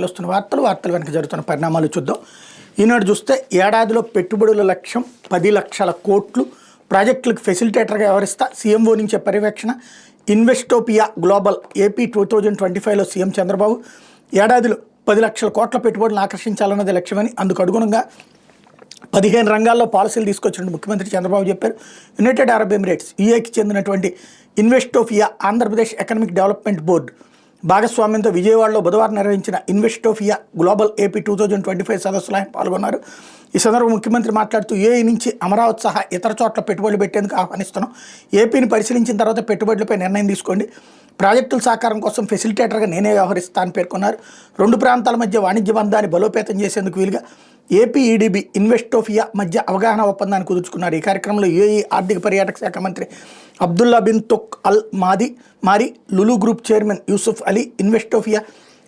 వార్తలు వస్తున్న వార్తలు వెనక జరుగుతున్న పరిణామాలు చూద్దాం. ఈనాడు చూస్తే ఏడాదిలో పెట్టుబడుల లక్ష్యం 10 లక్షల కోట్లు, ప్రాజెక్టులకు ఫెసిలిటేటర్గా వ్యవహరిస్తా సీఎంఓ నుంచే పర్యవేక్షణ, Investopia global AP 2025లో CM Chandrababu ఏడాదిలో 10 లక్షల కోట్ల పెట్టుబడులను ఆకర్షించాలన్నది లక్ష్యమని, అందుకు అనుగుణంగా 15 రంగాల్లో పాలసీలు తీసుకొచ్చినట్టు ముఖ్యమంత్రి చంద్రబాబు చెప్పారు. యునైటెడ్ అరబ్ ఎమిరేట్స్ యూఏకి చెందినటువంటి Investopia Andhra Pradesh economic development board భాగస్వామ్యంతో విజయవాడలో బుధవారం నిర్వహించిన ఇన్వెస్టోపియా గ్లోబల్ ఏపీ 2025 సదస్సులో ఆయన పాల్గొన్నారు. ఈ సందర్భంగా ముఖ్యమంత్రి మాట్లాడుతూ యూఏఈ నుంచి అమరావతి సహా ఇతర చోట్ల పెట్టుబడులు పెట్టేందుకు ఆహ్వానిస్తున్నాం. ఏపీని పరిశీలించిన తర్వాత పెట్టుబడులపై నిర్ణయం తీసుకోండి. ప్రాజెక్టుల సహకారం కోసం ఫెసిలిటేటర్గా నేనే వ్యవహరిస్తా అని పేర్కొన్నారు. 2 ప్రాంతాల మధ్య వాణిజ్య బంధాన్ని బలోపేతం చేసేందుకు వీలుగా ఏపీ ఈడీబీ ఇన్వెస్టోపియా మధ్య అవగాహన ఒప్పందాన్ని కుదుర్చుకున్నారు. ఈ కార్యక్రమంలో యూఏఈ ఆర్థిక పర్యాటక శాఖ మంత్రి Abdullah bin Touq Al Marri, Lulu group chairman Yusuf Ali, Investopia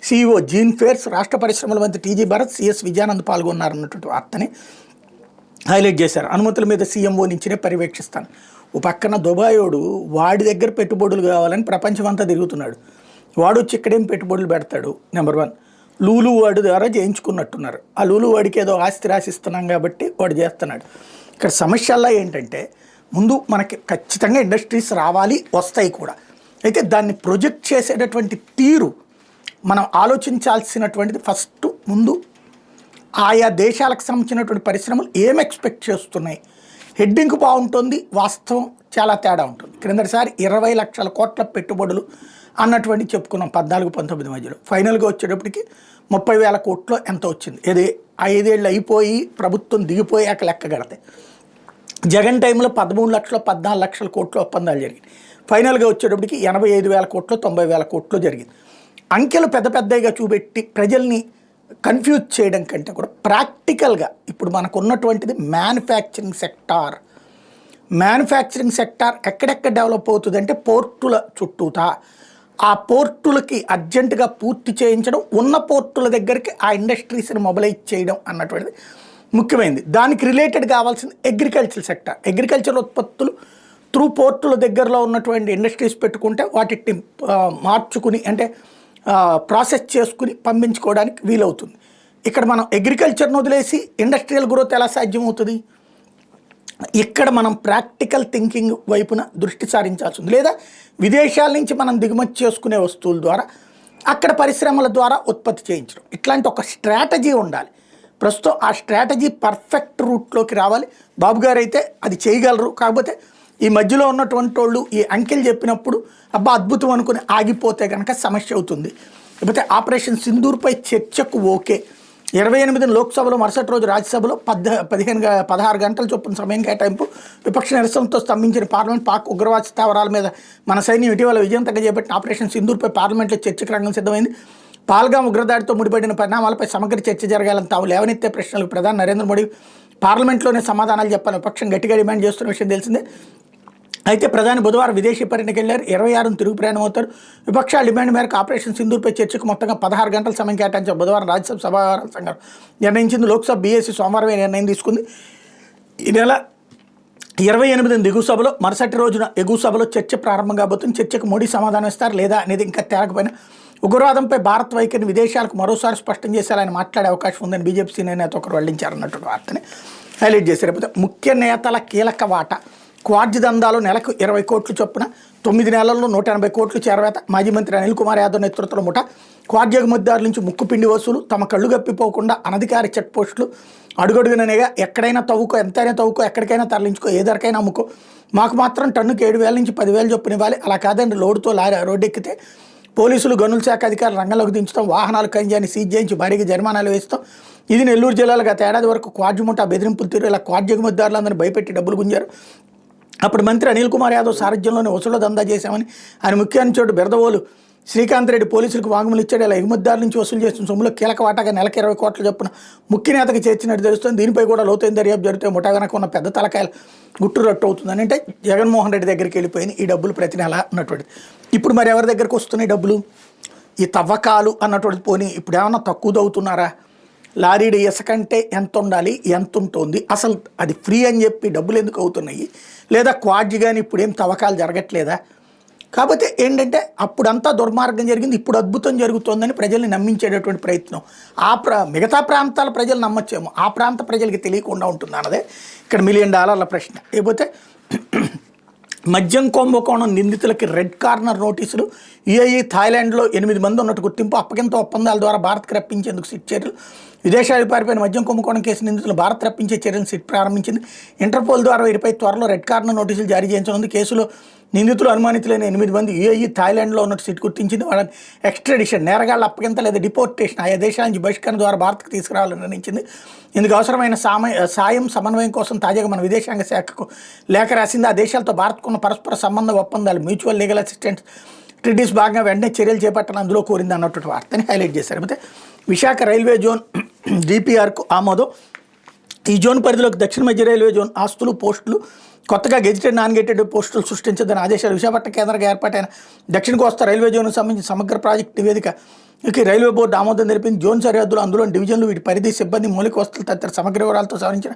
CEO Jean Fares, రాష్ట్ర పరిశ్రమల మంత్రి టీజీ భరత్, సిఎస్ విజయానంద్ పాల్గొన్నారన్నటువంటి వార్తని హైలైట్ చేశారు. అనుమతుల మీద సీఎంఓ నుంచినే పర్యవేక్షిస్తాను. ఓ పక్కన దుబాయోడు వాడి దగ్గర పెట్టుబడులు కావాలని ప్రపంచమంతా తిరుగుతున్నాడు. వాడు వచ్చి ఇక్కడేం పెట్టుబడులు పెడతాడు? నెంబర్ 1, లూలు వాడి ద్వారా చేయించుకున్నట్టున్నారు. ఆ లూలు వాడికి ఏదో ఆస్తి రాసిస్తున్నాం కాబట్టి వాడు చేస్తున్నాడు. ఇక్కడ సమస్యల్లో ఏంటంటే, ముందు మనకి ఖచ్చితంగా ఇండస్ట్రీస్ రావాలి, వస్తాయి కూడా. అయితే దాన్ని ప్రొజెక్ట్ చేసేటటువంటి తీరు మనం ఆలోచించాల్సినటువంటిది ఫస్ట్ ముందు ఆయా దేశాలకు సంబంధించినటువంటి పరిశ్రమలు ఏం ఎక్స్పెక్ట్ చేస్తున్నాయి, హెడ్డింగ్ బాగుంటుంది, వాస్తవం చాలా తేడా ఉంటుంది. క్రిందటిసారి 20 లక్షల కోట్ల పెట్టుబడులు అన్నటువంటి చెప్పుకున్నాం 14-19 మధ్యలో. ఫైనల్గా వచ్చేటప్పటికి 30,000 కోట్లు ఎంత వచ్చింది. ఇది 5 ఏళ్ళు అయిపోయి ప్రభుత్వం దిగిపోయాక లెక్క కడితే జగన్ టైంలో 13 లక్షలు 14 లక్షల కోట్ల ఒప్పందాలు జరిగింది. ఫైనల్గా వచ్చేటప్పటికి 85,000 కోట్లు 90,000 కోట్లు జరిగింది. అంకెలు పెద్ద పెద్దగా చూపెట్టి ప్రజల్ని కన్ఫ్యూజ్ చేయడం కంటే కూడా ప్రాక్టికల్గా ఇప్పుడు మనకు ఉన్నటువంటిది మ్యానుఫ్యాక్చరింగ్ సెక్టార్ ఎక్కడెక్కడ డెవలప్ అవుతుంది అంటే పోర్టుల చుట్టూతా. ఆ పోర్టులకి అర్జెంటుగా పూర్తి చేయించడం, ఉన్న పోర్టుల దగ్గరికి ఆ ఇండస్ట్రీస్ని మొబిలైజ్ చేయడం అన్నటువంటిది ముఖ్యమైనది. దానికి రిలేటెడ్ కావాల్సింది అగ్రికల్చర్ ఉత్పత్తులు త్రూ పోర్టుల దగ్గరలో ఉన్నటువంటి ఇండస్ట్రీస్ పెట్టుకుంటే వాటిని మార్చుకుని అంటే ప్రాసెస్ చేసుకుని పంపించుకోవడానికి వీలవుతుంది. ఇక్కడ మనం అగ్రికల్చర్ను వదిలేసి ఇండస్ట్రియల్ గ్రోత్ ఎలా సాధ్యమవుతుంది? ఇక్కడ మనం ప్రాక్టికల్ థింకింగ్ వైపున దృష్టి సారించాల్సి ఉంది. లేదా విదేశాల నుంచి మనం దిగుమతి చేసుకునే వస్తువుల ద్వారా అక్కడ పరిశ్రమల ద్వారా ఉత్పత్తి చేయించడం, ఇట్లాంటి ఒక స్ట్రాటజీ ఉండాలి. ప్రస్తుతం ఆ స్ట్రాటజీ పర్ఫెక్ట్ రూట్లోకి రావాలి. బాబు గారు అయితే అది చేయగలరు. కాకపోతే ఈ మధ్యలో ఉన్నటువంటి వాళ్ళు ఈ అంకెలు చెప్పినప్పుడు అబ్బా అద్భుతం అనుకుని ఆగిపోతే కనుక సమస్య అవుతుంది. లేకపోతే ఆపరేషన్ సింధూర్పై చర్చకు ఓకే. 28 లోక్సభలో, మరుసటి రోజు రాజ్యసభలో 16 గంటల చొప్పున సమయం కేటాయింపు. విపక్ష నిరసనతో స్తంభించిన పార్లమెంట్ పాక్ ఉగ్రవాద స్థావరాల మీద మన సైన్యం ఇటీవల విజయంతంగా చేపట్టిన ఆపరేషన్ సింధూర్పై పార్లమెంట్లో చర్చకు రంగం సిద్ధమైంది. పాల్గాం ఉగ్రదాడితో ముడిపడిన పరిణామాలపై సమగ్ర చర్చ జరగాలని తాము లేవనెత్తే ప్రశ్నలకు ప్రధాని నరేంద్ర మోడీ పార్లమెంట్లోనే సమాధానాలు చెప్పాలని విపక్షం గట్టిగా డిమాండ్ చేస్తున్న విషయం తెలిసిందే. అయితే ప్రధాని బుధవారం విదేశీ పర్యటనకు వెళ్ళారు. 26 తిరుగు ప్రయాణం అవుతారు. విపక్షాల డిమాండ్ మేరకు ఆపరేషన్ సింధూర్పై చర్చకు మొత్తంగా 16 గంటల సమయం కేటాయించారు. బుధవారం రాజ్యసభ సభావారాల సంఘం నిర్ణయించింది. లోక్సభ బీఎస్సీ సోమవారమే నిర్ణయం తీసుకుంది. ఈ నెల 28 దిగువ సభలో, మరుసటి రోజున ఎగువ సభలో చర్చ ప్రారంభం కాబోతుంది. చర్చకు మోడీ సమాధానం ఇస్తారు లేదా అనేది ఇంకా తేలకపోయినా ఉగ్రవాదంపై భారత్ వైఖరిని విదేశాలకు మరోసారి స్పష్టం చేసేలా మాట్లాడే అవకాశం ఉందని బీజేపీ సీనియర్ నేత ఒకరు వెల్లడించారన్నటువంటి వార్తని హైలైట్ చేశారు. ముఖ్య నేతల కీలక వాటా క్వాడ్జ్ దందాలో నెలకు 20 కోట్లు చొప్పున 9 నెలల్లో 180 కోట్లు చేరవేత. మాజీ మంత్రి అనిల్ కుమార్ యాదవ్ నేతృత్వంలో ముఠా క్వాడ్జ్ ఎగుమతిదారుల నుంచి ముక్కుపిండి వసూలు, తమ కళ్ళు గప్పిపోకుండా అనధికార చెక్ పోస్టులు, అడుగడుగుననేగా ఎక్కడైనా తవ్వుకో, ఎంతైనా తవ్వుకో, ఎక్కడికైనా తరలించుకో, ఏ ధరకైనా అమ్ముకో, మాకు మాత్రం టన్నుకి 7,000 నుంచి 10,000 చొప్పున ఇవ్వాలి. అలా కాదండి లోడుతో రోడ్డెక్కితే పోలీసులు గనుల శాఖ అధికారులు రంగంలోకి దించుతాం, వాహనాలు ఖంజాన్ని సీజ్ చేయించి భారీగా జరిమానాలు వేస్తాం. ఇది నెల్లూరు జిల్లాలో గత ఏడాది వరకు క్వాడ్జ్ ముఠా బెదిరింపులు తీరు. ఇలా క్వాడ్జ్ ఎగుమతిదారులందరినీ భయపెట్టి డబ్బులు గుంజారు. అప్పుడు మంత్రి అనిల్ కుమార్ యాదవ్ సారథ్యంలోనే వసూలు దందా చేశామని ఆయన ముఖ్య అనుచరుడు బెరదవోలు శ్రీకాంత్ రెడ్డి పోలీసులకు వాంగ్మూలం ఇచ్చాడు. ఇలా ఎగుమతిదారుల నుంచి వసూలు చేస్తున్న సొమ్ములో కీలక వాటాగా నెలకు 20 కోట్ల చొప్పున ముఖ్య నేతకు చేర్చినట్టు తెలుస్తుంది. దీనిపై కూడా లోతైన దర్యాప్తు జరిగితే ముఠా వెనక ఉన్న పెద్ద తలకాయలు గుట్టు రట్టు అవుతుందని. అంటే జగన్మోహన్ రెడ్డి దగ్గరికి వెళ్ళిపోయిన ఈ డబ్బులు ప్రతి నెల అన్నటువంటిది. ఇప్పుడు మరి ఎవరి దగ్గరకు వస్తున్నాయి డబ్బులు? ఈ తవ్వకాలు అన్నటువంటిది పోనీ ఇప్పుడు ఏమన్నా తక్కువ తవ్వుతున్నారా? లారీడు ఇసుకంటే ఎంత ఉండాలి, ఎంత ఉంటుంది, అసలు అది ఫ్రీ అని చెప్పి డబ్బులు ఎందుకు అవుతున్నాయి? లేదా క్వాడ్జ్ కానీ ఇప్పుడు ఏం తవ్వకాలు జరగట్లేదా? కాకపోతే ఏంటంటే అప్పుడంతా దుర్మార్గం జరిగింది, ఇప్పుడు అద్భుతం జరుగుతోందని ప్రజల్ని నమ్మించేటటువంటి ప్రయత్నం. మిగతా ప్రాంతాల ప్రజలు నమ్మచ్చేమో, ఆ ప్రాంత ప్రజలకి తెలియకుండా ఉంటుంది అన్నదే ఇక్కడ $1 మిలియన్ ప్రశ్న. లేకపోతే మద్యం కుంభకోణం నిందితులకి రెడ్ కార్నర్ నోటీసులు. యుఏఈ, థాయిలాండ్లో 8 మంది ఉన్నట్టు గుర్తింపు. అప్పగింత ఒప్పందాల ద్వారా భారత్కి రప్పించేందుకు సిట్ చర్యలు. విదేశాలకు పారిపోయిన మద్యం కుంభకోణం కేసు నిందితులు భారత్ రప్పించే చర్యలను సిట్ ప్రారంభించింది. ఇంటర్పోల్ ద్వారా వీరిపై త్వరలో రెడ్ కార్నర్ నోటీసులు జారీ చేయించనుంది. కేసులో నిందితులు అనుమానితులైన 8 మంది యుఏఈ, థాయిలాండ్లో ఉన్నట్టు సిట్ గుర్తించింది. వాళ్ళని ఎక్స్ట్రాడిషన్, నేరగాళ్ల అప్పగింత లేదా డిపోర్టేషన్ ఆయా దేశాల నుంచి బహిష్కరణ ద్వారా భారత్కు తీసుకురావాలని నిర్ణయించింది. ఇందుకు అవసరమైన సాయం సమన్వయం కోసం తాజాగా మన విదేశాంగ శాఖకు లేఖ రాసింది. ఆ దేశాలతో భారత్కున్న పరస్పర సంబంధ ఒప్పందాలు, మ్యూచువల్ లీగల్ అసిస్టెన్స్ ట్రీటీస్ భాగంగా వెంటనే చర్యలు చేపట్టాలని అందులో కోరింది అన్నటువంటి వార్తని హైలైట్ చేశారు. అయితే విశాఖ రైల్వే జోన్ డిపిఆర్కు ఆమోదం. ఈ జోన్ పరిధిలోకి దక్షిణ మధ్య రైల్వే జోన్ ఆస్తులు, పోస్టులు, కొత్తగా గెజిటెడ్, నాన్ గెజిటెడ్ పోస్టులు సృష్టించదని ఆదేశాలు. విశాఖపట్నం కేంద్రంగా ఏర్పాటైన దక్షిణ కోస్తా రైల్వే జోన్కు సంబంధించిన సమగ్ర ప్రాజెక్టు నివేదికకి రైల్వే బోర్డు ఆమోదం తెలిపింది. జోన్ సరిహద్దులు, అందులో డివిజన్లు, వీటి పరిధి, సిబ్బంది, మౌలిక వస్తువులు తదితర సమగ్ర వివరాలతో సవరించిన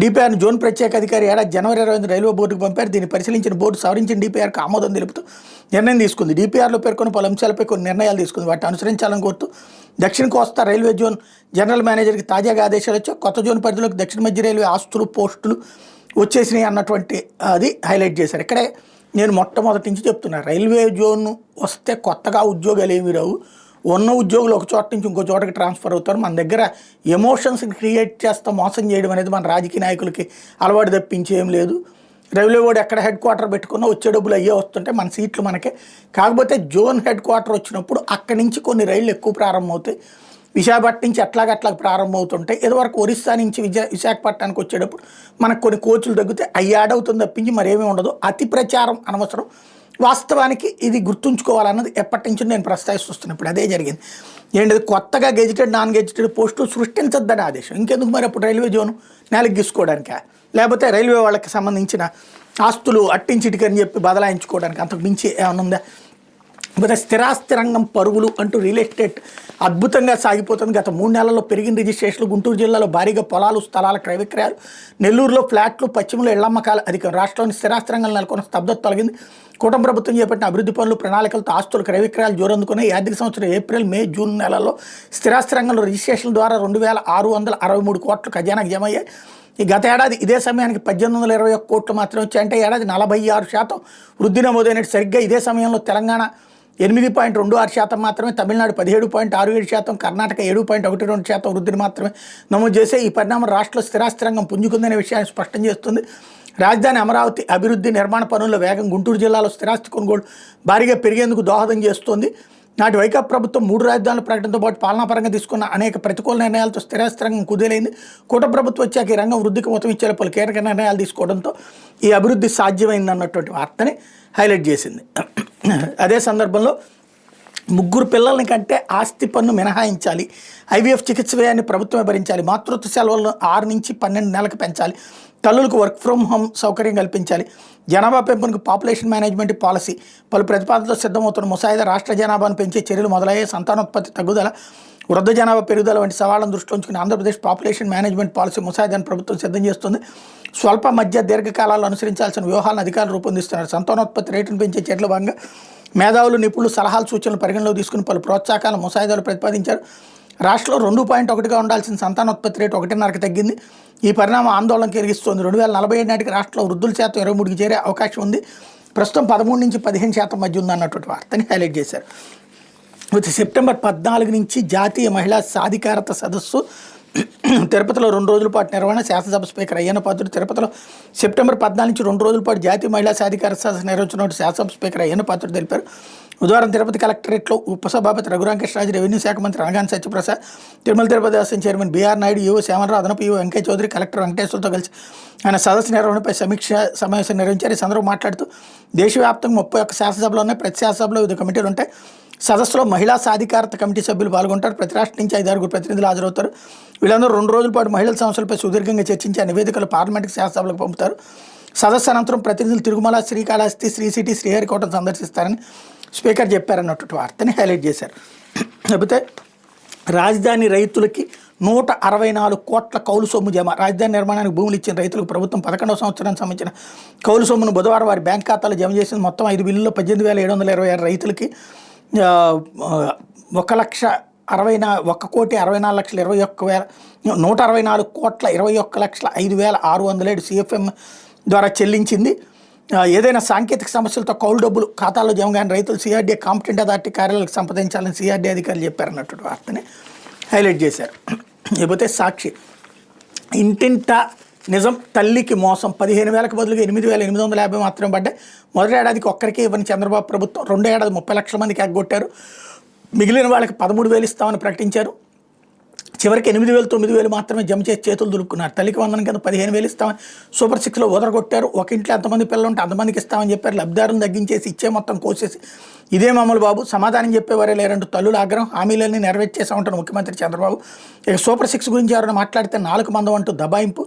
డిపిఆర్ను జోన్ ప్రత్యేక అధికారి ఏడాది జనవరి 25 రైల్వే బోర్డుకు పంపారు. దీన్ని పరిశీలించిన బోర్డు సవరించిన డిపిఆర్కు ఆమోదం తెలుపుతూ నిర్ణయం తీసుకుంది. డిపిఆర్లో పేర్కొన్న పలు అంశాలపై కొన్ని నిర్ణయాలు తీసుకుంది. వాటిని అనుసరించాలని కోరుతూ దక్షిణ కోస్తా రైల్వే జోన్ జనరల్ మేనేజర్కి తాజాగా ఆదేశాలు వచ్చాయి. కొత్త జోన్ పరిధిలోకి దక్షిణ మధ్య రైల్వే ఆస్తులు, పోస్టులు వచ్చేసినాయి అన్నటువంటి అది హైలైట్ చేశారు. ఇక్కడే నేను మొట్టమొదటి నుంచి చెప్తున్నా, రైల్వే జోన్ వస్తే కొత్తగా ఉద్యోగాలు ఏమి రావు. ఉన్న ఉద్యోగులు ఒక చోట నుంచి ఇంకో చోటకి ట్రాన్స్ఫర్ అవుతారు. మన దగ్గర ఎమోషన్స్ని క్రియేట్ చేస్తా మోసం చేయడం అనేది మన రాజకీయ నాయకులకి అలవాటు తప్పించేం లేదు. రైల్వే బోర్డు ఎక్కడ హెడ్ క్వార్టర్ పెట్టుకున్నా వచ్చే డబ్బులు అయ్యే వస్తుంటే మన సీట్లు మనకే. కాకపోతే జోన్ హెడ్ క్వార్టర్ వచ్చినప్పుడు అక్కడి నుంచి కొన్ని రైళ్లు ఎక్కువ ప్రారంభమవుతాయి. విశాఖపట్నం నుంచి అట్లా ప్రారంభమవుతుంటాయి. ఇదివరకు ఒరిస్సా నుంచి విశాఖపట్నానికి వచ్చేటప్పుడు మనకు కొన్ని కోచులు తగ్గితే అవి యాడ్ అవుతుంది తప్పించి మరేమీ ఉండదు. అతి ప్రచారం అనవసరం. వాస్తవానికి ఇది గుర్తుంచుకోవాలన్నది ఎప్పటి నుంచి నేను ప్రస్తావిస్తున్నాను. ఇప్పుడు అదే జరిగింది. ఏంటది, కొత్తగా గెజిటెడ్, నాన్ గెజిటెడ్ పోస్టులు సృష్టించద్దని ఆదేశం. ఇంకెందుకు మరి అప్పుడు రైల్వే జోను నేలకు గీసుకోవడానికా, లేకపోతే రైల్వే వాళ్ళకి సంబంధించిన ఆస్తులు అట్టించిటికని చెప్పి బదలాయించుకోవడానికి, అంతకు మించి ఏమైనా ఉందా? లేకపోతే స్థిరాస్తి రంగం పరుగులు అంటూ రియల్ ఎస్టేట్ అద్భుతంగా సాగిపోతుంది. గత 3 నెలల్లో పెరిగిన రిజిస్ట్రేషన్లు. గుంటూరు జిల్లాలో భారీగా పొలాలు, స్థలాల క్రయ విక్రయాలు. నెల్లూరులో ఫ్లాట్లు, పశ్చిమలో ఇళ్లమ్మకాలు అధికం. రాష్ట్రంలోని స్థిరాస్తి రంగంలో నెలకొన్న స్తబ్దత తొలగింది. కూటమి ప్రభుత్వం చేపట్టిన అభివృద్ధి పనులు, ప్రణాళికలతో ఆస్తుల క్రయ విక్రయాలు జోరందుకున్నాయి. ఈ ఆర్థిక సంవత్సరం ఏప్రిల్, మే, జూన్ నెలల్లో స్థిరాస్తి రంగంలో రిజిస్ట్రేషన్ల ద్వారా 2663 కోట్లు ఖజానాకు జమ అయ్యాయి. ఈ గత ఏడాది ఇదే సమయానికి 1821 కోట్లు మాత్రమే వచ్చాయి. అంటే ఏడాది 46% వృద్ధి నమోదైనట్టు. సరిగ్గా ఇదే సమయంలో తెలంగాణ 8.26% మాత్రమే, తమిళనాడు 17.67%, కర్ణాటక 7.12% వృద్ధిని మాత్రమే నమోదు చేసే ఈ పరిణామం రాష్ట్రంలో స్థిరాస్తి రంగం పుంజుకుందనే విషయాన్ని స్పష్టం చేస్తుంది. రాజధాని అమరావతి అభివృద్ధి, నిర్మాణ పనుల వేగం గుంటూరు జిల్లాలో స్థిరాస్తి కొనుగోలు భారీగా పెరిగేందుకు దోహదం చేస్తోంది. నాటి వైకాపా ప్రభుత్వం 3 రాజధానుల ప్రకటనతో పాటు పాలనాపరంగా తీసుకున్న అనేక ప్రతికూల నిర్ణయాలతో స్థిరాస్తి రంగం కుదేలైంది. కూటమి ప్రభుత్వం వచ్చాక ఈ రంగం వృద్ధికి మొత్తం ఇచ్చే పలు కీలక నిర్ణయాలు తీసుకోవడంతో ఈ అభివృద్ధి సాధ్యమైంది అన్నటువంటి వార్తని హైలైట్ చేసింది. అదే సందర్భంలో 3 పిల్లల్ని కంటే ఆస్తి పన్ను మినహాయించాలి. ఐవీఎఫ్ చికిత్స వ్యయాన్ని ప్రభుత్వమే భరించాలి. మాతృత్వ సెలవులను 6 నుంచి 12 నెలలకు పెంచాలి. తల్లులకు వర్క్ ఫ్రమ్ హోమ్ సౌకర్యం కల్పించాలి. జనాభా పెంపునకు పాపులేషన్ మేనేజ్మెంట్ పాలసీ పలు ప్రతిపాదనతో సిద్ధమవుతున్న ముసాయిదా. రాష్ట్ర జనాభాను పెంచే చర్యలు మొదలయ్యాయి. సంతానోత్పత్తి తగ్గుదల, వృద్ధ జనాభా పెరుగుదల వంటి సవాళ్లను దృష్టిలో ఉంచుకుని ఆంధ్రప్రదేశ్ పాపులేషన్ మేనేజ్మెంట్ పాలసీ ముసాయిదాను ప్రభుత్వం సిద్ధం చేస్తుంది. స్వల్ప, మధ్య, దీర్ఘకాలాల్లో అనుసరించాల్సిన వ్యూహాలను అధికారులు రూపొందిస్తున్నారు. సంతానోత్పత్తి రేటును పెంచే చర్యల భాగంగా మేధావులు, నిపుణులు సలహాలు, సూచనలు పరిగణలోకి తీసుకుని పలు ప్రోత్సాహకాల ముసాయిదాలు ప్రతిపాదించారు. రాష్ట్రంలో 2.1గా ఉండాల్సిన సంతానోత్పత్తి రేటు 1.5కి తగ్గింది. ఈ పరిణామం ఆందోళన కలిగిస్తోంది. 2047 నాటికి రాష్ట్రంలో వృద్ధుల శాతం 23కి చేరే అవకాశం ఉంది. ప్రస్తుతం 13 నుంచి 15% మధ్య ఉందన్నటువంటి వార్తని హైలైట్ చేశారు. సెప్టెంబర్ 14 నుంచి జాతీయ మహిళా సాధికారత సదస్సు తిరుపతిలో 2 రోజుల పాటు నిర్వహణ. శాసనసభ స్పీకర్ అయ్యన్న పాత్రుడు తిరుపతిలో సెప్టెంబర్ 14 నుంచి 2 రోజుల పాటు జాతీయ మహిళా సాధికారత సదస్సు నిర్వహించినట్టు శాసనసభ స్పీకర్ అయ్యన్న పాత్రుడు తెలిపారు. బుధవారం తిరుపతి కలెక్టరేట్లో ఉపసభాపతి రఘురామకృష్ణరాజు, రెవెన్యూ శాఖ మంత్రి Anagani Satyaprasad, Tirumala Tirupati Devasthanam chairman B R Naidu, EO Shyamalarao, అదనపు ఈవో వెంకయ్య చౌదరి, కలెక్టర్ వెంకటేశ్వర్తో కలిసి ఆయన సదస్సు నిర్వహణపై సమీక్ష సమావేశం నిర్వహించారు. ఈ సందర్భంగా మాట్లాడుతూ దేశవ్యాప్తంగా 31 శాసనసభలు ఉన్నాయి. ప్రతి శాసనసభలో వివిధ కమిటీలు ఉంటాయి. సదస్సులో మహిళా సాధికారత కమిటీ సభ్యులు పాల్గొంటారు. ప్రతి రాష్ట్రం నుంచి 5-6 ప్రతినిధులు హాజరవుతారు. వీళ్ళందరూ 2 రోజుల పాటు మహిళల సమస్యలపై సుదీర్ఘంగా చర్చించి ఆ నివేదికలు పార్లమెంట్కి, శాసనసభలకు పంపుతారు. సదస్సు అనంతరం ప్రతినిధులు తిరుమల, శ్రీకాళహస్తి, శ్రీ సిటీ, శ్రీహరికోటను సందర్శిస్తారని స్పీకర్ చెప్పారన్నటువంటి వార్తని హైలైట్ చేశారు. లేకపోతే రాజధాని రైతులకి 164 కోట్ల కౌలు సొమ్ము జమ. రాజధాని నిర్మాణానికి భూములు ఇచ్చిన రైతులకు ప్రభుత్వం 11వ సంవత్సరానికి సంబంధించిన కౌలు సొమ్మును బుధవారం వారి బ్యాంక్ ఖాతాలో జమ చేసింది. మొత్తం 5 బిల్లుల్లో 18,726 రైతులకి 1,64,21,164,21,5,607 CFM ద్వారా చెల్లించింది. ఏదైనా సాంకేతిక సమస్యలతో కౌలు డబ్బులు ఖాతాలో జమ కాని రైతులు సిఆర్డీఏ కాంపిటెంట్ అథారిటీ కార్యాలయాలకు సంప్రదించాలని సిఆర్డీ అధికారులు చెప్పారన్నట్టు వార్తని హైలైట్ చేశారు. లేకపోతే సాక్షి, ఇంటింట నిజం తల్లికి మోసం, 15,000కి బదులుగా 8,850 మాత్రమే పడ్డాయి. మొదటి ఏడాదికి ఒక్కరికే ఇవ్వని చంద్రబాబు ప్రభుత్వం రెండో ఏడాది 30 లక్షల మందికి ఎగ్గొట్టారు. మిగిలిన వాళ్ళకి 13,000 ఇస్తామని ప్రకటించారు. చివరికి 8,000, 9,000 మాత్రమే జమ చేసి చేతులు దులుపుకున్నారు. తల్లికి వందనం కింద 15,000 ఇస్తామని సూపర్ 6లో వదలగొట్టారు. ఒక ఇంట్లో ఎంతమంది పిల్లలు ఉంటే అంతమందికి ఇస్తామని చెప్పారు. లబ్ధిదారులను తగ్గించేసి ఇచ్చే మొత్తం కోసేసి ఇదేం అమలు బాబు, సమాధానం చెప్పేవారే లేరంటూ తల్లుల ఆగ్రహం. హామీలన్నీ నెరవేర్చేసామంటారు ముఖ్యమంత్రి చంద్రబాబు. ఇక సూపర్ 6 గురించి ఎవరైనా మాట్లాడితే 4 మందం అంటూ దబాయింపు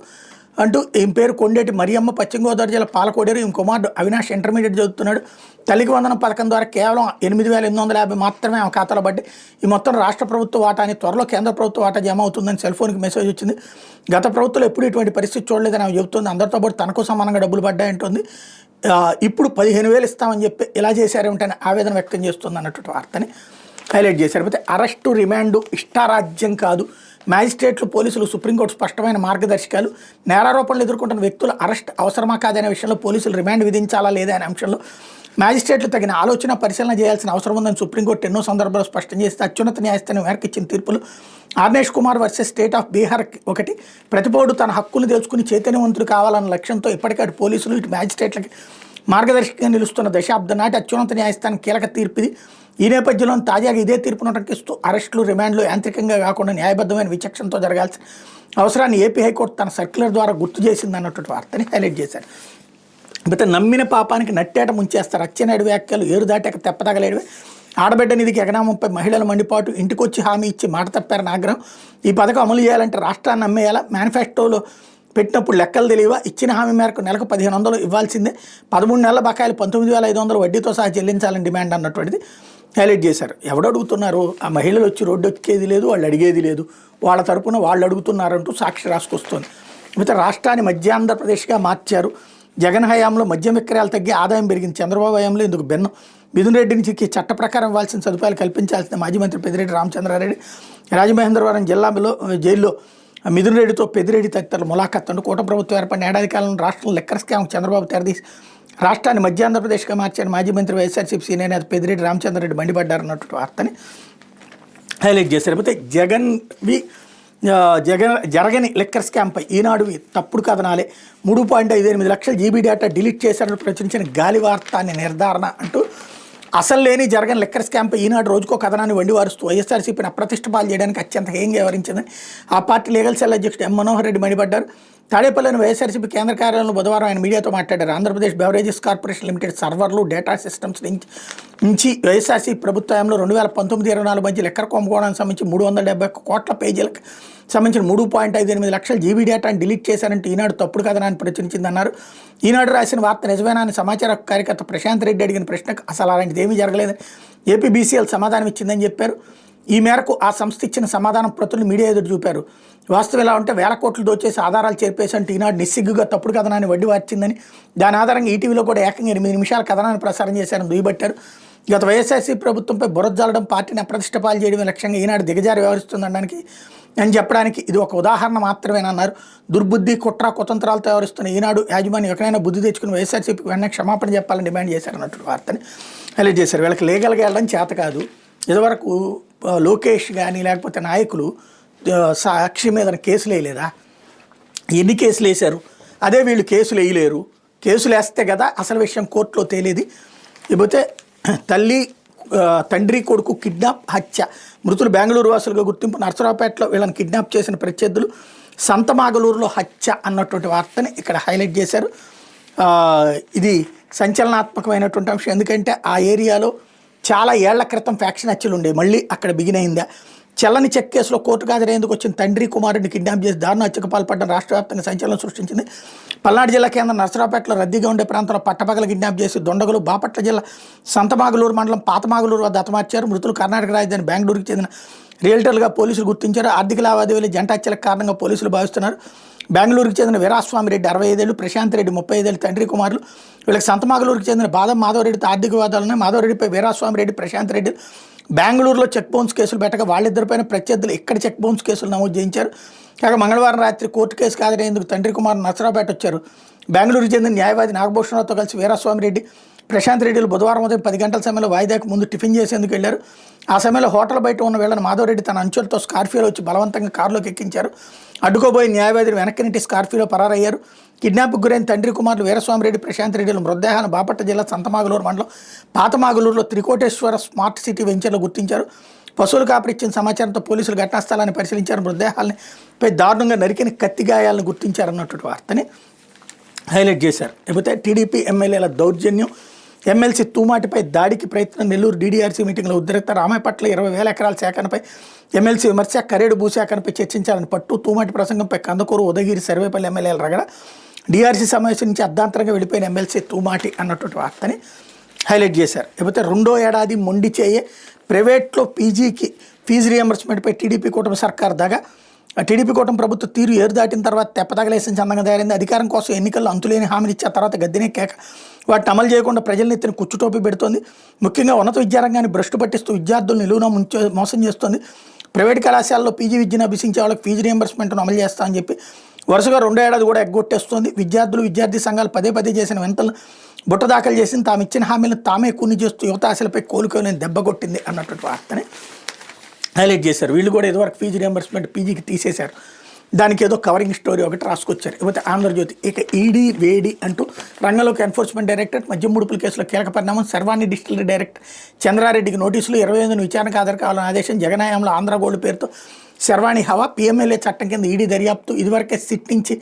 అంటూ ఈమె పేరు కొండేటి మరియమ్మ, పశ్చిమ గోదావరి జిల్లా పాలకోడేరు. ఈమె కుమారుడు అవినాష్ ఇంటర్మీడియట్ చదువుతున్నాడు. తల్లికి వందనం పథకం ద్వారా కేవలం 8,850 మాత్రమే ఆమె ఖాతాలో పడ్డాయి. ఈ మొత్తం రాష్ట్ర ప్రభుత్వ వాటా అని త్వరలో కేంద్ర ప్రభుత్వ వాటా జమ అవుతుందని సెల్ ఫోన్కి మెసేజ్ వచ్చింది. గత ప్రభుత్వంలో ఎప్పుడు ఇటువంటి పరిస్థితి చూడలేదని ఆమె చెబుతుంది. అందరితో పాటు తనకు సమానంగా డబ్బులు పడ్డాయంటుంది. ఇప్పుడు 15,000 ఇస్తామని చెప్పి ఇలా చేశారేమిటని ఆవేదన వ్యక్తం చేస్తుంది అన్నటువంటి వార్తని హైలైట్ చేశారు. అయితే అరెస్టు, రిమాండు ఇష్టారాజ్యం కాదు, మ్యాజిస్ట్రేట్లు, పోలీసులు సుప్రీంకోర్టు స్పష్టమైన మార్గదర్శకాలు. నేరారోపణలు ఎదుర్కొంటున్న వ్యక్తుల అరెస్ట్ అవసరమా కాదనే విషయంలో పోలీసులు రిమాండ్ విధించాలా లేదా అనే అంశంలో మ్యాజిస్ట్రేట్లు తగిన ఆలోచన పరిశీలన చేయాల్సిన అవసరం ఉందని సుప్రీంకోర్టు ఎన్నో సందర్భాల్లో స్పష్టం చేస్తే అత్యున్నత న్యాయస్థానం మేరకు ఇచ్చిన తీర్పులు. Arnesh Kumar versus state of Bihar ఒకటి. ప్రతిపౌరుడు తన హక్కును తెలుసుకుని చైతన్యవంతుడు కావాలన్న లక్ష్యంతో ఇప్పటికే అటు పోలీసులు ఇటు మ్యాజిస్ట్రేట్లకి మార్గదర్శకంగా నిలుస్తున్న దశాబ్దం నాటి అత్యున్నత న్యాయస్థానం కీలక తీర్పుది. ఈ నేపథ్యంలో తాజాగా ఇదే తీర్పును ఉటంకిస్తూ అరెస్టులు, రిమాండ్లు యాంత్రికంగా కాకుండా న్యాయబద్ధమైన విచక్షణతో జరగాల్సిన అవసరాన్ని ఏపీ హైకోర్టు తన సర్క్యులర్ ద్వారా గుర్తు చేసింది అన్నటువంటి వార్తని హైలైట్ చేశారు. అయితే నమ్మిన పాపానికి నట్టేట ముంచేస్తారు. అచ్చెన్నాయుడు వ్యాఖ్యలు ఏరు దాటాక తెప్పతగలేడువే. ఆడబిడ్డ నిధికి ఎగనామంపై మహిళల మండిపాటు, ఇంటికొచ్చి హామీ ఇచ్చి మాట తప్పారని ఆగ్రహం. ఈ పథకం అమలు చేయాలంటే రాష్ట్రాన్ని అమ్మేయాలా, మేనిఫెస్టోలో పెట్టినప్పుడు లెక్కలు తెలియవా, ఇచ్చిన హామీ మేరకు నెలకు 1,500 ఇవ్వాల్సిందే, 13 నెలల బకాయిలు 19,500 వడ్డీతో సహా చెల్లించాలని డిమాండ్ అన్నటువంటిది హైలైట్ చేశారు. ఎవడు అడుగుతున్నారు, ఆ మహిళలు వచ్చి రోడ్డు ఎక్కేది లేదు, వాళ్ళు అడిగేది లేదు, వాళ్ళ తరపున వాళ్ళు అడుగుతున్నారంటూ సాక్షి రాసుకొస్తుంది. అయితే రాష్ట్రాన్ని మధ్య ఆంధ్రప్రదేశ్గా మార్చారు. జగన్ హయాంలో మద్యం విక్రయాలు తగ్గి ఆదాయం పెరిగింది. చంద్రబాబు హయాంలో ఇందుకు భిన్నం. మిథున్ రెడ్డికి చట్ట ప్రకారం ఇవ్వాల్సిన సదుపాయాలు కల్పించాల్సిన మాజీ మంత్రి పెద్దిరెడ్డి రామచంద్రారెడ్డి రాజమహేంద్రవరం జైల్లో మిథున్ రెడ్డితో పెద్దిరెడ్డి తదితరులు ములాఖత్ అంటూ కూటమి ప్రభుత్వం ఏర్పడిన ఏడాది కాలంలో రాష్ట్రంలో లెక్కర్ స్కామ్ చంద్రబాబు తెరదీసి రాష్ట్రాన్ని మధ్య ఆంధ్రప్రదేశ్గా మార్చారు. మాజీ మంత్రి వైఎస్ఆర్సీపీ సీనియర్ నేత పెద్దిరెడ్డి రామచంద్రారెడ్డి మండిపడ్డారన్నటువంటి వార్తని హైలైట్ చేశారు. అయితే జరగని లెక్కర్ స్కామ్పై ఈనాడువి తప్పుడు కథనాలే, 3.58 లక్షల జీబీ డేటా డిలీట్ చేశారని ప్రచురించిన గాలి వార్తాన్ని నిర్ధారణ అంటూ అసలు లేని జరగని లెక్కర్ స్కామ్పై ఈనాడు రోజుకో కథనాన్ని వండివారుస్తూ వైఎస్ఆర్సీపీని అప్రతిష్ట పాలు చేయడానికి అత్యంత హేయంగా వ్యవహరించిందని ఆ పార్టీ లీగల్ సెల్ అధ్యక్షుడు ఎం మనోహర్ రెడ్డి మండిపడ్డారు. తాడేపల్లిలోని వైఎస్ఆర్సీపీ కేంద్ర కార్యాలయంలో బుధవారం ఆయన మీడియాతో మాట్లాడారు. ఆంధ్రప్రదేశ్ బెవరేజెస్ కార్పొరేషన్ లిమిటెడ్ సర్వర్లు, డేటా సిస్టమ్స్ నుంచి వైఎస్ఆర్సీపీ ప్రభుత్వంలో 2019-24 మధ్య లెక్కర్ కుంభకోణానికి సంబంధించి 371 కోట్ల పేజీలకు సంబంధించిన 3.58 లక్షల జీబీ డేటాను డిలీట్ చేశారంటూ ఈనాడు తప్పుడు కథనాన్ని ప్రచురించిందన్నారు. ఈనాడు రాసిన వార్త నిజమేనా అని సమాచార కార్యకర్త ప్రశాంత్ రెడ్డి అడిగిన ప్రశ్నకు అసలు అలాంటిది ఏమీ జరగలేదని ఏపీబీసీఎల్ సమాధానం ఇచ్చిందని చెప్పారు. ఈ మేరకు ఆ సంస్థ ఇచ్చిన సమాధానం ప్రతులు మీడియా ఎదురు చూపారు. వాస్తవం ఎలా ఉంటే 1,000 కోట్లు దోచేసి ఆధారాలు చేర్పేసి అంటే ఈనాడు నిస్సిగ్గుగా తప్పుడు కథనాన్ని వడ్డీ వార్చిందని, దాని ఆధారంగా ఈటీవీలో కూడా ఏకంగా 8 నిమిషాల కథనాన్ని ప్రసారం చేశారని దుయ్యబట్టారు. గత వైఎస్ఆర్సీ ప్రభుత్వంపై బురదజల్లడం, పార్టీని అప్రతిష్ట పాలు చేయడమే లక్ష్యంగా ఈనాడు దిగజారి వ్యవహరిస్తుందనడానికి అని చెప్పడానికి ఇది ఒక ఉదాహరణ మాత్రమేనన్నారు. దుర్బుద్ధి, కుట్ర, కుతంత్రాలతో వ్యవహరిస్తున్న ఈనాడు యాజమాన్యం ఎక్కడైనా బుద్ధి తెచ్చుకుని వైఎస్ఆర్సీపీకి వెంటనే క్షమాపణ చెప్పాలని డిమాండ్ చేశారన్నట్టు వార్తని హైలైట్ చేశారు. వీళ్ళకి లీగల్గా వెళ్ళడం చేత కాదు. ఇదివరకు లోకేష్ కానీ లేకపోతే నాయకులు సాక్షి మీద కేసులు వేయలేదా? ఎన్ని కేసులు వేశారు? అదే వీళ్ళు కేసులు వేయలేరు. కేసులు వేస్తే కదా అసలు విషయం కోర్టులో తేలేది. ఇకపోతే తండ్రి కొడుకు కిడ్నాప్, హత్య, మృతులు బెంగళూరు వాసులుగా గుర్తింపు. నర్సరావుపేటలో వీళ్ళని కిడ్నాప్ చేసిన ప్రత్యర్థులు, సంతమాగలూరులో హత్య అన్నటువంటి వార్తని ఇక్కడ హైలైట్ చేశారు. ఇది సంచలనాత్మకమైనటువంటి అంశం. ఎందుకంటే ఆ ఏరియాలో చాలా ఏళ్ల క్రితం ఫ్యాక్షన్ హత్యలు ఉండేవి, మళ్ళీ అక్కడ బిగిన్ అయిందా. చెల్లని చెక్ కేసులో కోర్టుకు హాజరయ్యేందుకు వచ్చిన తండ్రి కుమారుడిని కిడ్నాప్ చేసి దారుణ హత్యకు పాల్పడడం రాష్ట్ర వ్యాప్తంగా సంచలనం సృష్టించింది. పల్నాడు జిల్లా కేంద్రం నర్సరావుపేటలో రద్దీగా ఉండే ప్రాంతంలో పట్టపగల కిడ్నాప్ చేసి దొండగలు బాపట్ల జిల్లా సంతమాగులూరు మండలం పాతమాగులూరు వద్ద హతమార్చారు. మృతులు కర్ణాటక రాజధాని బెంగళూరుకు చెందిన రియల్టర్లుగా పోలీసులు గుర్తించారు. ఆర్థిక లావాదేవీలు జంట హత్యలకు కారణంగా పోలీసులు భావిస్తున్నారు. బెంగళూరుకు చెందిన వీరాస్వామి రెడ్డి 65 ఏళ్ళు, ప్రశాంత్ రెడ్డి 35 ఏళ్ళు తండ్రి కుమారులు. వీళ్ళకి సంతమాగులూరుకు చెందిన బాదం మాధవరెడ్డితో ఆర్థిక వివాదాలున్నాయి. మాధవరెడ్డిపై వీరాస్వామి రెడ్డి, ప్రశాంత్ రెడ్డి బెంగళూరులో చెక్ బౌన్స్ కేసులు పెట్టగా వాళ్ళిద్దరిపైన ప్రత్యర్థులు ఇక్కడ చెక్ బౌన్స్ కేసులు నమోదు చేయించారు. కాగా మంగళవారం రాత్రి కోర్టు కేసుకు హాజరయ్యేందుకు తండ్రి కుమారు నర్సరావుపేట వచ్చారు. బెంగళూరుకు చెందిన న్యాయవాది నాగభూషణరావుతో కలిసి వీరాస్వామి రెడ్డి, ప్రశాంత్ రెడ్డిలు బుధవారం ఉదయం 10 గంటల సమయంలో వాయిదాకు ముందు టిఫిన్ చేసేందుకు వెళ్లారు. ఆ సమయంలో హోటల్ బయట ఉన్న వేళను మాధవరెడ్డి తన అంచులతో స్కార్పియోలో వచ్చి బలవంతంగా కారులోకి ఎక్కించారు. అడ్డుకోబోయే న్యాయవాదిని వెనక్కి నెట్టి స్కార్పియోలో పరారయ్యారు. కిడ్నాప్కు గురైన తండ్రి కుమారులు వీరస్వామి రెడ్డి, ప్రశాంత్ రెడ్డిలు మృతదేహాన్ని బాపట్ల జిల్లా సంతమాగులూరు మండలం పాతమాగులూరులో త్రికోటేశ్వర స్మార్ట్ సిటీ వెంచర్లో గుర్తించారు. పశువులు కాపరిచ్చిన సమాచారంతో పోలీసులు ఘటనా స్థలాన్ని పరిశీలించారు. మృతదేహాలపై దారుణంగా నరికిన కత్తి గాయాలను గుర్తించారన్నటువంటి వార్తని హైలైట్ చేశారు. లేకపోతే టీడీపీ ఎమ్మెల్యేల దౌర్జన్యం, ఎమ్మెల్సీ తూమాటిపై దాడికి ప్రయత్నం, నెల్లూరు డీడీఆర్సీ మీటింగ్లో ఉద్రిక్త, రామాయపట్ల 20,000 ఎకరాల సేకరణపై ఎమ్మెల్సీ విమర్శ, కరేడు భూసేకరణపై చర్చించాలని పట్టు, తూమాటి ప్రసంగంపై కందకూరు, ఉదయగిరి, సర్వేపల్లి ఎమ్మెల్యేల రగడ, డీఆర్సీ సమావేశం నుంచి అర్ధాంతరంగా వెళ్ళిపోయిన ఎమ్మెల్సీ తూమాటి అన్నటువంటి వార్తని హైలైట్ చేశారు. లేకపోతే 2వ ఏడాది మొండి చేయే ప్రైవేట్లో పీజీకి ఫీజు రియంబర్స్మెంట్పై టీడీపీ కూటమి సర్కార్ దాగా టీడీపీ కూటమి ప్రభుత్వ తీరు ఏరు దాటిన తర్వాత తెప్పతగలేసిన చందంగా తయారైంది. అధికారం కోసం ఎన్నికల్లో అంతులేని హామీలు ఇచ్చిన తర్వాత గద్దెనే కేక, వాటిని అమలు చేయకుండా ప్రజల ఎత్తిన కుచ్చుటోపి పెడుతోంది. ముఖ్యంగా ఉన్నత విద్యారంగాన్ని భ్రష్టు పట్టిస్తూ విద్యార్థులను నిలువున మోసం చేస్తోంది. ప్రైవేట్ కళాశాలలో పీజీ విద్యను అభ్యసించే వాళ్ళకి ఫీజు రియంబర్స్మెంట్ను అమలు చేస్తామని చెప్పి వరుసగా 2వ ఏడాది కూడా ఎగ్గొట్టేస్తోంది. విద్యార్థి సంఘాలు పదే చేసిన వెంటనే బుట్ట దాఖలు చేసింది. తాము ఇచ్చిన హామీలను తామే కూని చేస్తూ యువత ఆశలపై కోలుకోలేని దెబ్బ కొట్టింది అన్నటువంటి వార్తని హైలైట్ చేశారు. వీళ్ళు కూడా ఇదివరకు ఫీజు రియంబర్స్మెంట్ పీజీకి తీసేశారు. దానికి ఏదో కవరింగ్ స్టోరీ ఒకటి రాసుకొచ్చారు. ఇకపోతే ఆంధ్రజ్యోతి ఇక ఈడీ వేడి అంటూ రంగంలోకి ఎన్ఫోర్స్మెంట్ డైరెక్టరేట్ మద్యం ముడుపుల కేసులో కీలక పరిణామం, శర్వాణి డిస్టిలరీ డైరెక్టర్ చంద్రారెడ్డికి నోటీసులు, 25 విచారణకు హాజరు కావాలని ఆదేశం, జగనాయంలో ఆంధ్ర గోల్డ్ పేరుతో శర్వాణి హవా, పీఎంఎల్ఏ చట్టం కింద ఈడీ దర్యాప్తు, ఇదివరకే సిట్ నుంచి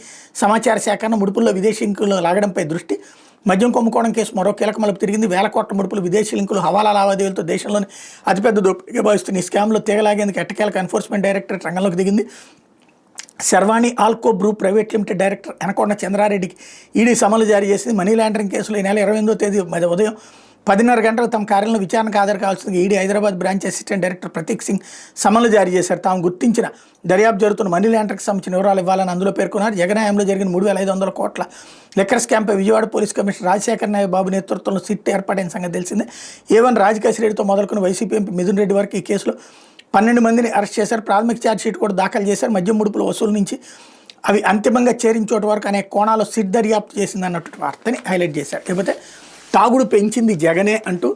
సమాచార సేకరణ, ముడుపుల్లో విదేశీ లింకులు లాగడంపై దృష్టి, మద్యం కుంభకోణం కేసు మరో కీలక మలుపు తిరిగింది. 1,000 కోట్ల ముడుపులు విదేశీ లింకులు, హవాలా లావాదేవీలతో దేశంలోని అతిపెద్ద దోపిడీగా భావిస్తున్న ఈ స్కామ్లో తీగలాగేందుకు ఎట్టకేలకు ఎన్ఫోర్స్మెంట్ డైరెక్టరేట్ రంగంలోకి దిగింది. Sharvani alco brew private limited director Enakonda చంద్రారెడ్డికి ఈడీ సమన్లు జారీ చేసింది. మనీ లాండరింగ్ కేసులో ఈ నెల 28వ తేదీ ఉదయం 10:30 గంటలకు తమ కార్యాలయంలో విచారణకు హాజరు కావాల్సింది ED Hyderabad branch assistant director Prateek Singh సమన్లు జారీ చేశారు. తాము గుర్తించిన దర్యాప్తు జరుగుతున్న మనీ లాండరింగ్కి సంబంధించిన వివరాలు ఇవ్వాలని అందులో పేర్కొన్నారు. జగనాయంలో జరిగిన 3,500 కోట్ల లిక్కర్ స్కామ్పై విజయవాడ పోలీస్ కమిషనర్ రాజశేఖర్ నాయక్ బాబు నేతృత్వంలో సిట్ ఏర్పాటైన సంగతి తెలిసిందే. ఏవన్ రాజకేశ్వరరెడ్డితో మొదలుకున్న వైసీపీ ఎంపీ మిథున్ రెడ్డి వరకు ఈ కేసులో 12 మందిని అరెస్ట్ చేశారు. ప్రాథమిక ఛార్జ్షీట్ కూడా దాఖలు చేశారు. మద్యం ముడుపుల వసూలు నుంచి అవి అంతిమంగా చేరించోటి వరకు అనేక కోణాల్లో సిట్ దర్యాప్తు చేసింది అన్నటువంటి వార్తని హైలైట్ చేశారు. లేకపోతే తాగుడు పెంచింది జగనే అంటూ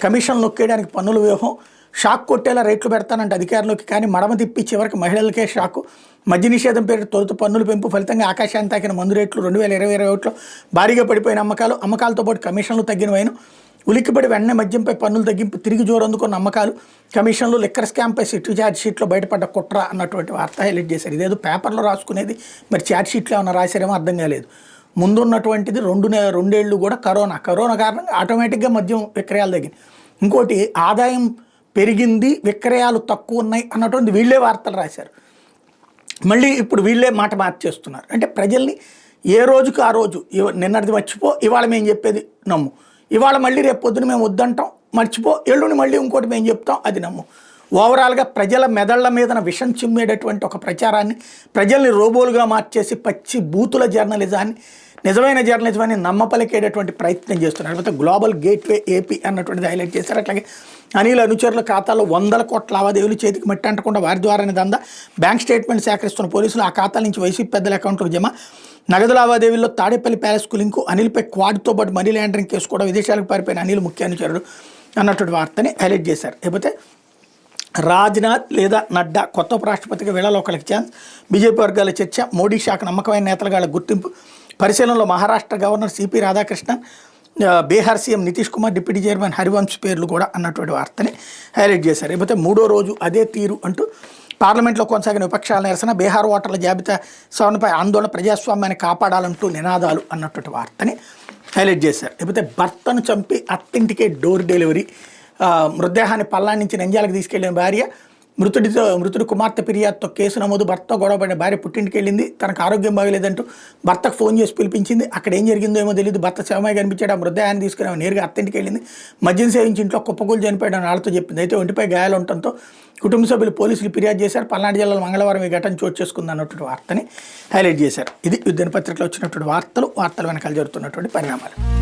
కమిషన్ నొక్కేయడానికి పన్నుల వ్యూహం, షాక్ కొట్టేలా రేట్లు పెడతానంటే అధికారంలోకి, కానీ మడమ తిప్పి చివరికి మహిళలకే షాకు, మద్య నిషేధం పేరు తొలుత పన్నుల పెంపు, ఫలితంగా ఆకాశాన్ని తాకిన మందు రేట్లు, 2021లో భారీగా పడిపోయిన అమ్మకాలతో పాటు కమిషన్లు తగ్గినవైన, ఉలిక్కిపడి వెంటనే మద్యంపై పన్నులు తగ్గింపు, తిరిగి జోరందుకున్న అమ్మకాలు, కమిషన్లు, లిక్కర్ స్కామ్పై సిట్ ఛార్జ్షీట్లో బయటపడ్డ కుట్ర అన్నటువంటి వార్త హైలైట్ చేశారు. ఇదేదో పేపర్లో రాసుకునేది మరి ఛార్జ్షీట్లో ఏమైనా రాశారేమో అర్థం కాలేదు. ముందున్నటువంటిది 2 ఏళ్ళు కూడా కరోనా కారణంగా ఆటోమేటిక్గా మద్యం విక్రయాలు తగ్గింది. ఇంకోటి ఆదాయం పెరిగింది, విక్రయాలు తక్కువ ఉన్నాయి అన్నటువంటి వీళ్ళే వార్తలు రాశారు. మళ్ళీ ఇప్పుడు వీళ్ళే మాట మార్చేస్తున్నారు. అంటే ప్రజల్ని ఏ రోజుకు ఆ రోజు నిన్నటిది మర్చిపో, ఇవాళ మేము చెప్పేది నమ్ము, ఇవాళ మళ్ళీ రేపు పొద్దున మేము వద్దంటాం మర్చిపో, ఎల్లుండి మళ్ళీ ఇంకోటి మేము చెప్తాం అది నమ్ము. ఓవరాల్గా ప్రజల మెదళ్ల మీదన విషం చిమ్మేటటువంటి ఒక ప్రచారాన్ని, ప్రజల్ని రోబోలుగా మార్చేసి పచ్చి బూతుల జర్నలిజాన్ని, నిజమైన జర్నలిజాన్ని నమ్మపలికేటటువంటి ప్రయత్నం చేస్తున్నారు. లేకపోతే గ్లోబల్ గేట్వే ఏపీ అన్నటువంటిది హైలైట్ చేశారు. అట్లాగే అనిల్ అనుచరుల ఖాతాలో 100 కోట్ల లావాదేవీలు, చేతికి మట్టి అంటకుండా వారి ద్వారానే దందా, బ్యాంక్ స్టేట్మెంట్ సేకరిస్తున్న పోలీసులు, ఆ ఖాతాల నుంచి వైసీపీ పెద్దల అకౌంట్లకు జమ, నగదు లావాదేవీల్లో తాడేపల్లి ప్యాలెస్కు లింకు, అనిల్పై క్వాడ్తో పాటు మనీ లాండరింగ్ కేసు కూడా, విదేశాలకు పారిపోయిన అనిల్ ముఖ్య అనుచరుడు అన్నటువంటి వార్తని హైలైట్ చేశారు. లేకపోతే రాజ్నాథ్ లేదా నడ్డా కొత్త ఉపరాష్ట్రపతిగా వీళ్ళలో ఒకరికి ఛాన్స్, బీజేపీ వర్గాల చర్చ, మోడీ శాఖ నమ్మకమైన నేతలుగా గుర్తింపు, పరిశీలనలో Maharashtra governor CP Radhakrishnan, Bihar CM Nitish Kumar, deputy chairman Harivansh పేర్లు కూడా అన్నటువంటి వార్తని హైలైట్ చేశారు. లేకపోతే 3వ రోజు అదే తీరు అంటూ పార్లమెంట్లో కొనసాగిన విపక్షాల నిరసన, బీహార్ ఓటర్ల జాబితా సవరణపై ఆందోళన, ప్రజాస్వామ్యాన్ని కాపాడాలంటూ నినాదాలు అన్నటువంటి వార్తని హైలైట్ చేశారు. లేకపోతే భర్తను చంపి అత్తింటికే డోర్ డెలివరీ, మృతదేహాన్ని పల్నాడు నుంచి నంద్యాలకు తీసుకెళ్లిన భార్య మృతుడి కుమార్తె ఫిర్యాదుతో కేసు నమోదు. భర్త గొడవపడిన భార్య పుట్టింటికి వెళ్ళింది. తనకు ఆరోగ్యం బాగలేదంటూ భర్తకు ఫోన్ చేసి పిలిపించింది. అక్కడ ఏం జరిగిందో ఏమో తెలియదు. భర్త శవమై కనిపించాడు. ఆ మృతదేహాన్ని తీసుకుని ఆమె నేరుగా అత్తింటికి వెళ్ళింది. మద్యం సేవించి ఇంట్లో కుప్పకూలు చనిపోయాడని వాళ్ళతో చెప్పింది. అయితే ఒంటిపై గాయాలు ఉండటంతో కుటుంబ సభ్యులు పోలీసులు ఫిర్యాదు చేశారు. పల్నాడు జిల్లాలో మంగళవారం ఈ ఘటన చోటు చేసుకుంది అన్నటువంటి వార్తని హైలైట్ చేశారు. ఇది దినపత్రికలో వచ్చినటువంటి వార్తలు వెనకాల జరుగుతున్నటువంటి పరిణామాలు.